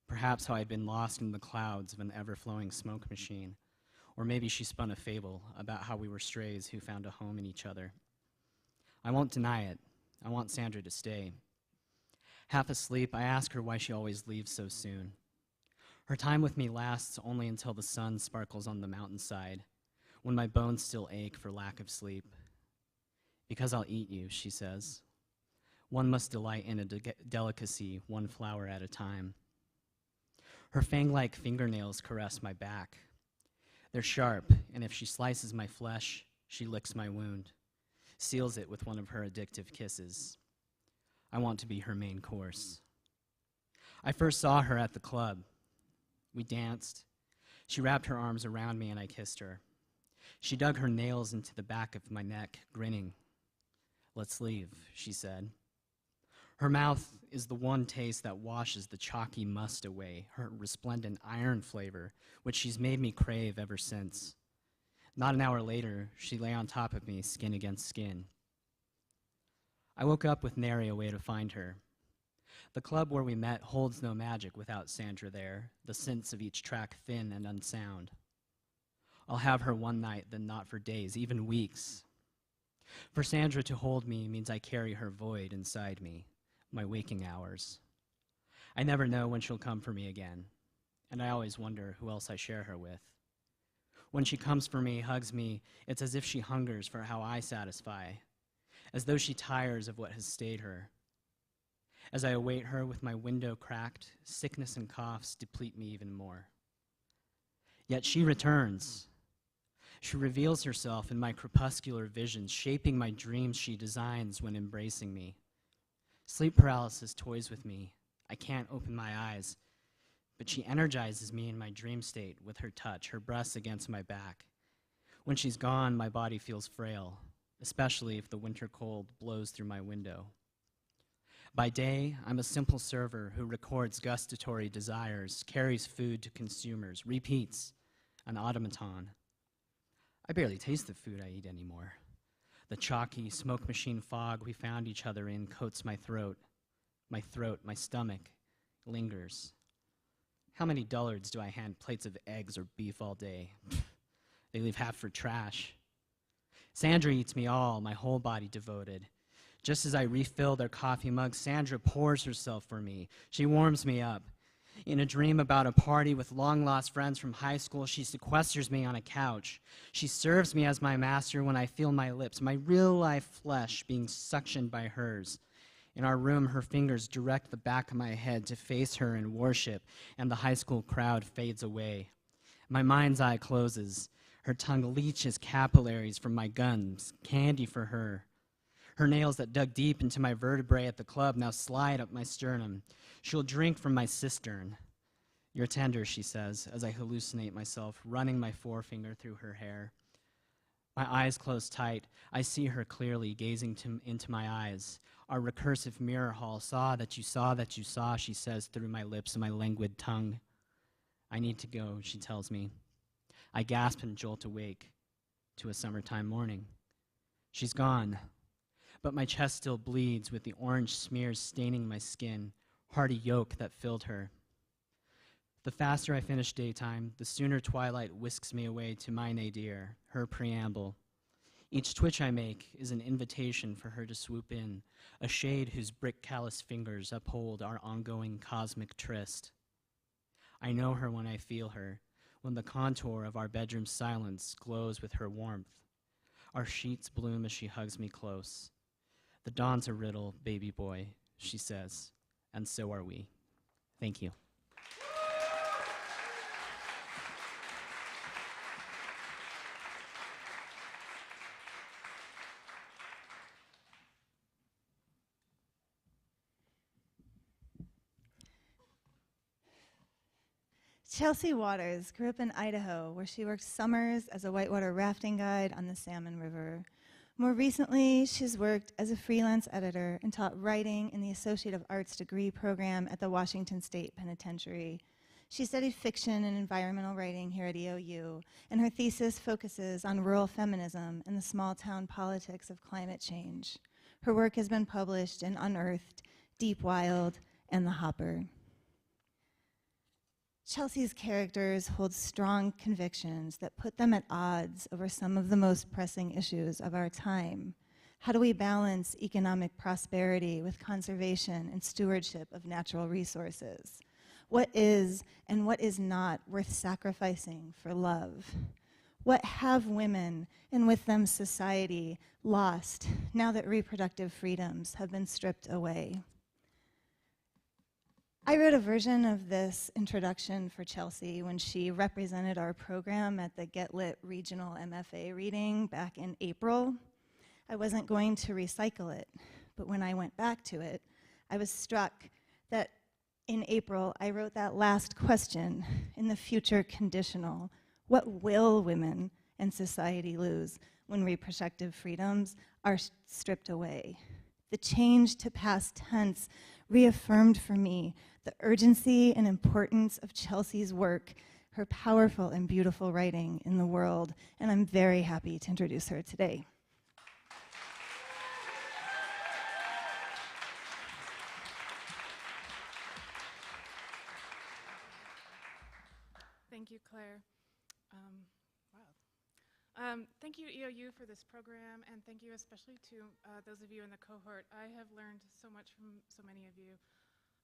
Perhaps how I'd been lost in the clouds of an ever-flowing smoke machine. Or maybe she spun a fable about how we were strays who found a home in each other. I won't deny it. I want Sandra to stay. Half asleep, I ask her why she always leaves so soon. Her time with me lasts only until the sun sparkles on the mountainside, when my bones still ache for lack of sleep. Because I'll eat you, she says. One must delight in a delicacy, one flower at a time. Her fang-like fingernails caress my back. They're sharp, and if she slices my flesh, she licks my wound, seals it with one of her addictive kisses. I want to be her main course. I first saw her at the club. We danced. She wrapped her arms around me and I kissed her. She dug her nails into the back of my neck, grinning. Let's leave, she said. Her mouth is the one taste that washes the chalky must away, her resplendent iron flavor, which she's made me crave ever since. Not an hour later, she lay on top of me, skin against skin. I woke up with nary a way to find her. The club where we met holds no magic without Sandra there, the scents of each track thin and unsound. I'll have her one night, then not for days, even weeks. For Sandra to hold me means I carry her void inside me, my waking hours. I never know when she'll come for me again, and I always wonder who else I share her with. When she comes for me, hugs me, it's as if she hungers for how I satisfy, as though she tires of what has stayed her. As I await her with my window cracked, sickness and coughs deplete me even more. Yet she returns. She reveals herself in my crepuscular visions, shaping my dreams she designs when embracing me. Sleep paralysis toys with me. I can't open my eyes, but she energizes me in my dream state with her touch, her breasts against my back. When she's gone, my body feels frail, especially if the winter cold blows through my window. By day, I'm a simple server who records gustatory desires, carries food to consumers, repeats, an automaton. I barely taste the food I eat anymore. The chalky smoke machine fog we found each other in coats my throat, my stomach lingers. How many dullards do I hand plates of eggs or beef all day? They leave half for trash. Sandra eats me all, my whole body devoted. Just as I refill their coffee mugs, Sandra pours herself for me. She warms me up. In a dream about a party with long-lost friends from high school, she sequesters me on a couch. She serves me as my master when I feel my lips, my real-life flesh being suctioned by hers. In our room, her fingers direct the back of my head to face her in worship, and the high school crowd fades away. My mind's eye closes. Her tongue leaches capillaries from my gums, candy for her. Her nails that dug deep into my vertebrae at the club now slide up my sternum. She'll drink from my cistern. You're tender, she says, as I hallucinate myself, running my forefinger through her hair. My eyes close tight. I see her clearly, gazing into my eyes. Our recursive mirror hall saw that you saw that you saw, she says through my lips and my languid tongue. I need to go, she tells me. I gasp and jolt awake to a summertime morning. She's gone, but my chest still bleeds with the orange smears staining my skin, hearty yolk that filled her. The faster I finish daytime, the sooner twilight whisks me away to my nadir, her preamble. Each twitch I make is an invitation for her to swoop in, a shade whose brick-callous fingers uphold our ongoing cosmic tryst. I know her when I feel her, when the contour of our bedroom silence glows with her warmth. Our sheets bloom as she hugs me close. The dawn's a riddle, baby boy, she says, and so are we. Thank you. Chelsea Waters grew up in Idaho, where she worked summers as a whitewater rafting guide on the Salmon River. More recently, she's worked as a freelance editor and taught writing in the Associate of Arts degree program at the Washington State Penitentiary. She studied fiction and environmental writing here at EOU, and her thesis focuses on rural feminism and the small-town politics of climate change. Her work has been published in Unearthed, Deep Wild, and The Hopper. Chelsea's characters hold strong convictions that put them at odds over some of the most pressing issues of our time. How do we balance economic prosperity with conservation and stewardship of natural resources? What is and what is not worth sacrificing for love? What have women, and with them society, lost now that reproductive freedoms have been stripped away? I wrote a version of this introduction for Chelsea when she represented our program at the Get Lit Regional MFA reading back in April. I wasn't going to recycle it, but when I went back to it, I was struck that in April I wrote that last question in the future conditional. What will women and society lose when reproductive freedoms are stripped away? The change to past tense reaffirmed for me the urgency and importance of Chelsea's work, her powerful and beautiful writing in the world, and I'm very happy to introduce her today. Thank you, Claire. Thank you, EOU, for this program, and thank you especially to those of you in the cohort. I have learned so much from so many of you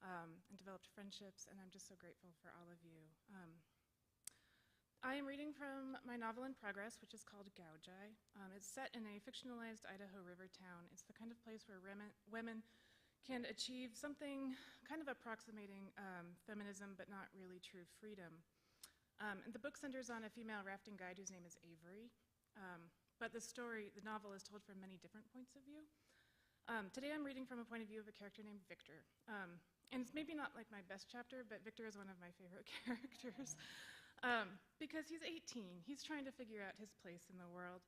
and developed friendships, and I'm just so grateful for all of you. I am reading from my novel in progress, which is called Gaujai. It's set in a fictionalized Idaho river town. It's the kind of place where women can achieve something kind of approximating feminism, but not really true freedom. The book centers on a female rafting guide whose name is Avery, but the novel is told from many different points of view. Today I'm reading from a point of view of a character named Victor. And it's maybe not like my best chapter, but Victor is one of my favorite characters because he's 18. He's trying to figure out his place in the world.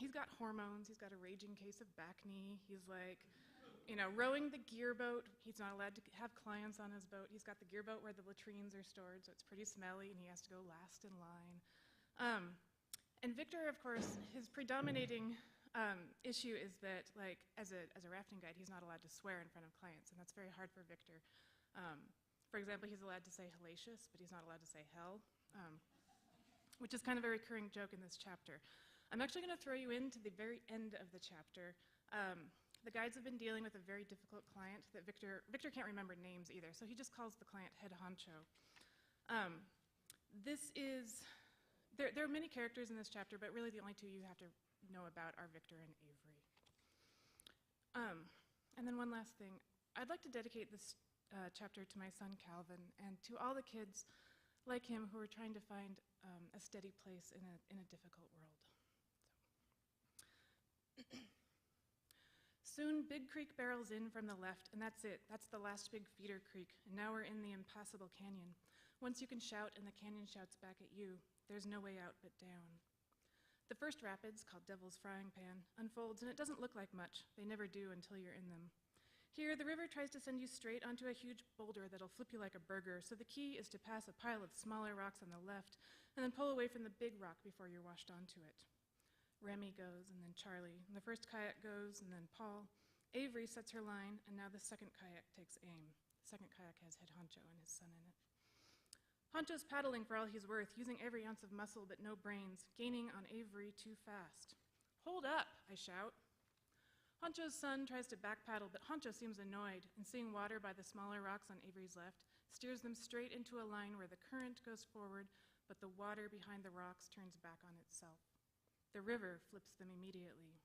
He's got hormones. He's got a raging case of back knee. He's like, rowing the gear boat. He's not allowed to have clients on his boat. He's got the gear boat where the latrines are stored, so it's pretty smelly, and he has to go last in line. And Victor, of course, his predominating issue is that, like, as a rafting guide, he's not allowed to swear in front of clients, and that's very hard for Victor. For example, he's allowed to say hellacious, but he's not allowed to say hell, which is kind of a recurring joke in this chapter. I'm actually going to throw you into the very end of the chapter. The guides have been dealing with a very difficult client that Victor can't remember names either, so he just calls the client head honcho. There are many characters in this chapter, but really the only two you have to know about are Victor and Avery. And then one last thing. I'd like to dedicate this chapter to my son Calvin and to all the kids like him who are trying to find a steady place in a difficult world. Soon Big Creek barrels in from the left, and that's it. That's the last big feeder creek, and now we're in the impassable canyon. Once you can shout and the canyon shouts back at you, there's no way out but down. The first rapids, called Devil's Frying Pan, unfolds, and it doesn't look like much. They never do until you're in them. Here, the river tries to send you straight onto a huge boulder that'll flip you like a burger, so the key is to pass a pile of smaller rocks on the left and then pull away from the big rock before you're washed onto it. Remy goes, and then Charlie, and the first kayak goes, and then Paul. Avery sets her line, and now the second kayak takes aim. The second kayak has Head Honcho and his son in it. Honcho's paddling for all he's worth, using every ounce of muscle but no brains, gaining on Avery too fast. "Hold up," I shout. Honcho's son tries to back paddle, but Honcho seems annoyed, and seeing water by the smaller rocks on Avery's left, steers them straight into a line where the current goes forward, but the water behind the rocks turns back on itself. The river flips them immediately.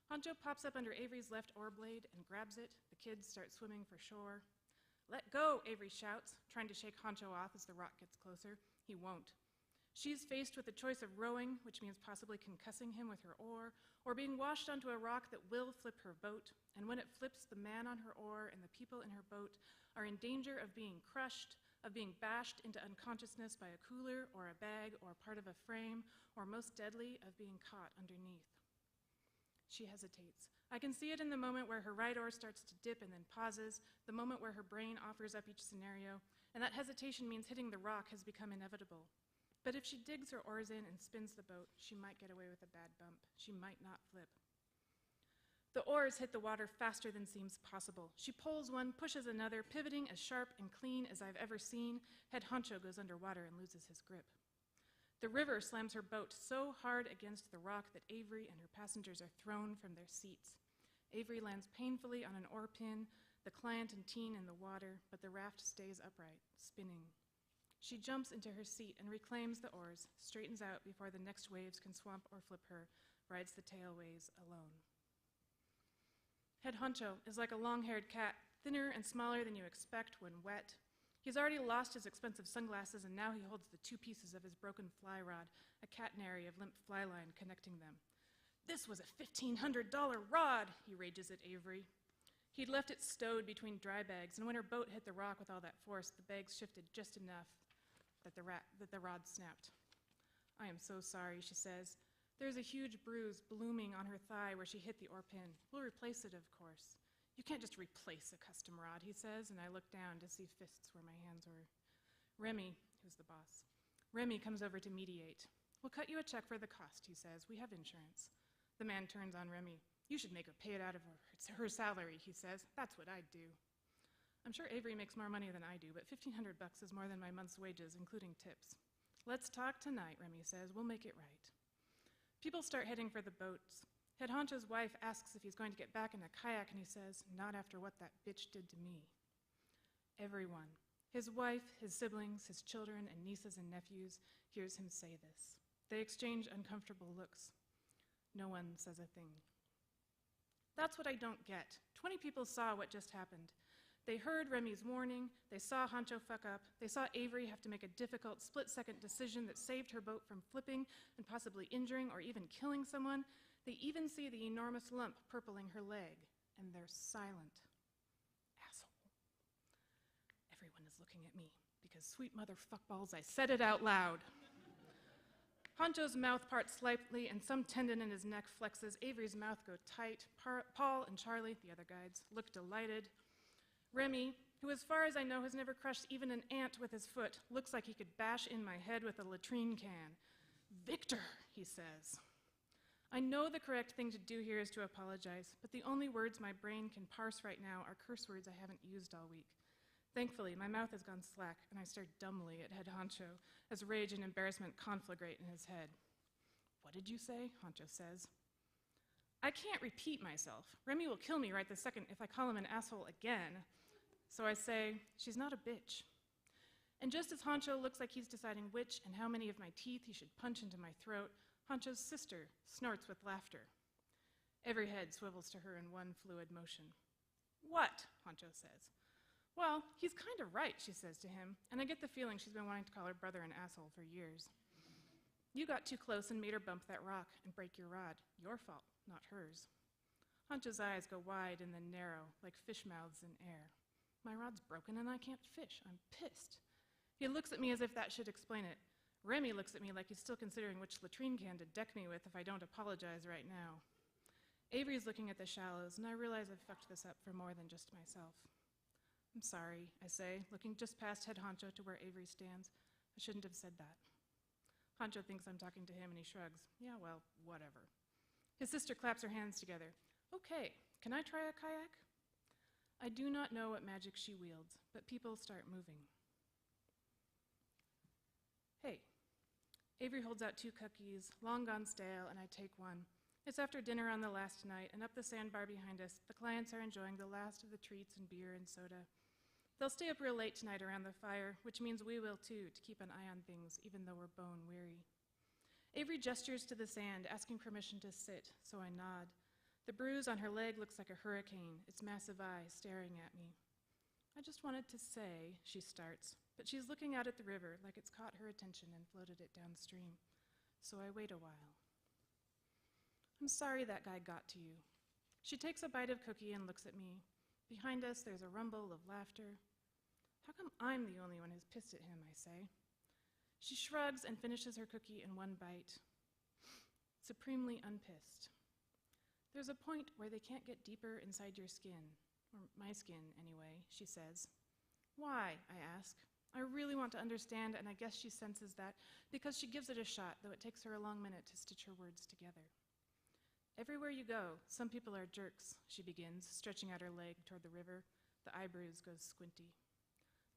Honcho pops up under Avery's left oar blade and grabs it. The kids start swimming for shore. "Let go," Avery shouts, trying to shake Honcho off as the rock gets closer. He won't. She's faced with the choice of rowing, which means possibly concussing him with her oar, or being washed onto a rock that will flip her boat, and when it flips, the man on her oar and the people in her boat are in danger of being crushed, of being bashed into unconsciousness by a cooler or a bag or part of a frame, or most deadly, of being caught underneath. She hesitates. I can see it in the moment where her right oar starts to dip and then pauses, the moment where her brain offers up each scenario, and that hesitation means hitting the rock has become inevitable. But if she digs her oars in and spins the boat, she might get away with a bad bump. She might not flip. The oars hit the water faster than seems possible. She pulls one, pushes another, pivoting as sharp and clean as I've ever seen. Head Honcho goes underwater and loses his grip. The river slams her boat so hard against the rock that Avery and her passengers are thrown from their seats. Avery lands painfully on an oar pin, the client and teen in the water, but the raft stays upright, spinning. She jumps into her seat and reclaims the oars, straightens out before the next waves can swamp or flip her, rides the tailways alone. Head Honcho is like a long-haired cat, thinner and smaller than you expect when wet. He's already lost his expensive sunglasses, and now he holds the two pieces of his broken fly rod, a catenary of limp fly line connecting them. "This was a $1,500 rod," he rages at Avery. He'd left it stowed between dry bags, and when her boat hit the rock with all that force, the bags shifted just enough that the rod snapped. "I am so sorry," she says. There's a huge bruise blooming on her thigh where she hit the oar pin. "We'll replace it, of course." "You can't just replace a custom rod," he says, and I look down to see fists where my hands were. Remy, who's the boss, Remy comes over to mediate. "We'll cut you a check for the cost," he says. "We have insurance." The man turns on Remy. "You should make her pay it out of her salary," he says. "That's what I'd do." I'm sure Avery makes more money than I do, but $1,500 is more than my month's wages, including tips. "Let's talk tonight," Remy says. "We'll make it right." People start heading for the boats. Head Honcho's wife asks if he's going to get back in a kayak, and he says, "Not after what that bitch did to me." Everyone, his wife, his siblings, his children, and nieces and nephews, hears him say this. They exchange uncomfortable looks. No one says a thing. That's what I don't get. 20 people saw what just happened. They heard Remy's warning, they saw Honcho fuck up, they saw Avery have to make a difficult split-second decision that saved her boat from flipping and possibly injuring or even killing someone. They even see the enormous lump purpling her leg, and they're silent. Asshole. Everyone is looking at me, because sweet mother fuckballs, I said it out loud. Honcho's mouth parts slightly, and some tendon in his neck flexes. Avery's mouth goes tight. Paul and Charlie, the other guides, look delighted. Remy, who as far as I know has never crushed even an ant with his foot, looks like he could bash in my head with a latrine can. "Victor," he says. I know the correct thing to do here is to apologize, but the only words my brain can parse right now are curse words I haven't used all week. Thankfully, my mouth has gone slack, and I stare dumbly at Head Honcho as rage and embarrassment conflagrate in his head. "What did you say?" Honcho says. I can't repeat myself. Remy will kill me right this second if I call him an asshole again. So I say, "She's not a bitch." And just as Honcho looks like he's deciding which and how many of my teeth he should punch into my throat, Honcho's sister snorts with laughter. Every head swivels to her in one fluid motion. "What?" Honcho says. "Well, he's kind of right," she says to him, and I get the feeling she's been wanting to call her brother an asshole for years. "You got too close and made her bump that rock and break your rod. Your fault, not hers." Honcho's eyes go wide and then narrow, like fish mouths in air. "My rod's broken and I can't fish. I'm pissed." He looks at me as if that should explain it. Remy looks at me like he's still considering which latrine can to deck me with if I don't apologize right now. Avery's looking at the shallows, and I realize I've fucked this up for more than just myself. I'm sorry, I say, looking just past head honcho to where Avery stands. I shouldn't have said that. Honcho thinks I'm talking to him, and he shrugs. Yeah, well, whatever. His sister claps her hands together. Okay, can I try a kayak? I do not know what magic she wields, but people start moving. Hey. Avery holds out 2 cookies, long gone stale, and I take one. It's after dinner on the last night, and up the sandbar behind us, the clients are enjoying the last of the treats and beer and soda. They'll stay up real late tonight around the fire, which means we will too, to keep an eye on things, even though we're bone weary. Avery gestures to the sand, asking permission to sit, so I nod. The bruise on her leg looks like a hurricane, its massive eye staring at me. I just wanted to say, she starts, but she's looking out at the river like it's caught her attention and floated it downstream. So I wait a while. I'm sorry that guy got to you. She takes a bite of cookie and looks at me. Behind us, there's a rumble of laughter. How come I'm the only one who's pissed at him, I say. She shrugs and finishes her cookie in one bite. Supremely unpissed. There's a point where they can't get deeper inside your skin, or my skin anyway, she says. Why, I ask. I really want to understand, and I guess she senses that because she gives it a shot, though it takes her a long minute to stitch her words together. Everywhere you go, some people are jerks, she begins, stretching out her leg toward the river. The eye bruise goes squinty.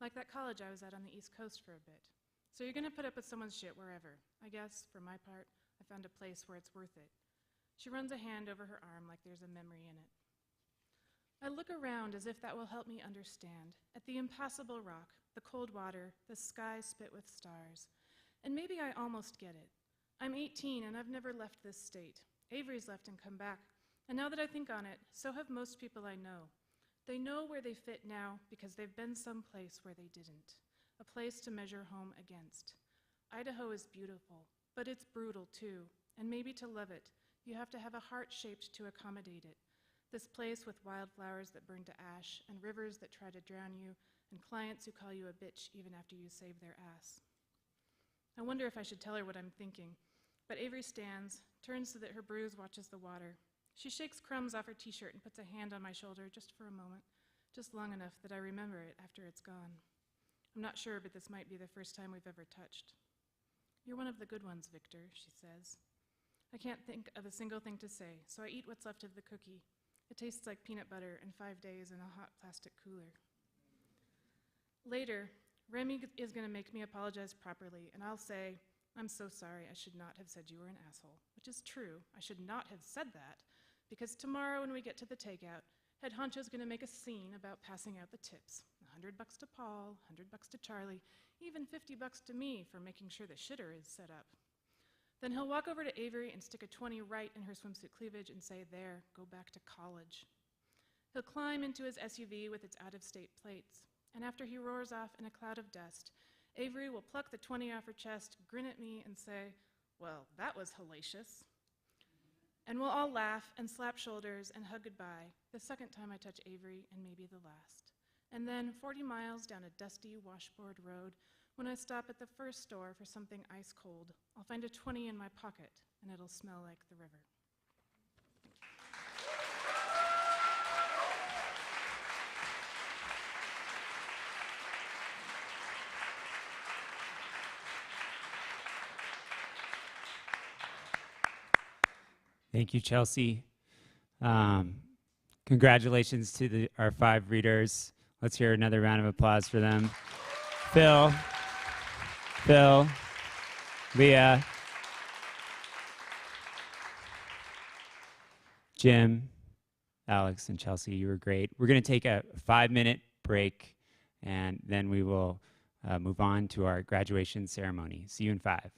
Like that college I was at on the East Coast for a bit. So you're gonna put up with someone's shit wherever. I guess, for my part, I found a place where it's worth it. She runs a hand over her arm like there's a memory in it. I look around as if that will help me understand. At the impassable rock, the cold water, the sky spit with stars. And maybe I almost get it. I'm 18 and I've never left this state. Avery's left and come back. And now that I think on it, so have most people I know. They know where they fit now because they've been someplace where they didn't. A place to measure home against. Idaho is beautiful, but it's brutal too. And maybe to love it, you have to have a heart shaped to accommodate it. This place with wildflowers that burn to ash, and rivers that try to drown you, and clients who call you a bitch even after you save their ass. I wonder if I should tell her what I'm thinking, but Avery stands, turns so that her bruise watches the water. She shakes crumbs off her t-shirt and puts a hand on my shoulder just for a moment, just long enough that I remember it after it's gone. I'm not sure, but this might be the first time we've ever touched. You're one of the good ones, Victor, she says. I can't think of a single thing to say, so I eat what's left of the cookie. It tastes like peanut butter and 5 days in a hot plastic cooler. Later, Remy is going to make me apologize properly, and I'll say, I'm so sorry, I should not have said you were an asshole, which is true. I should not have said that, because tomorrow when we get to the takeout, head honcho's going to make a scene about passing out the tips. $100 to Paul, $100 to Charlie, even $50 to me for making sure the shitter is set up. Then he'll walk over to Avery and stick a 20 right in her swimsuit cleavage and say, there, go back to college. He'll climb into his SUV with its out-of-state plates, and after he roars off in a cloud of dust, Avery will pluck the 20 off her chest, grin at me, and say, well, that was hellacious. And we'll all laugh and slap shoulders and hug goodbye, the second time I touch Avery and maybe the last. And then 40 miles down a dusty washboard road, when I stop at the first store for something ice cold, I'll find a 20 in my pocket, and it'll smell like the river. Thank you, Chelsea. Congratulations to our 5 readers. Let's hear another round of applause for them. Phil, Leah, Jim, Alex, and Chelsea, you were great. We're going to take a 5-minute break, and then we will move on to our graduation ceremony. See you in 5.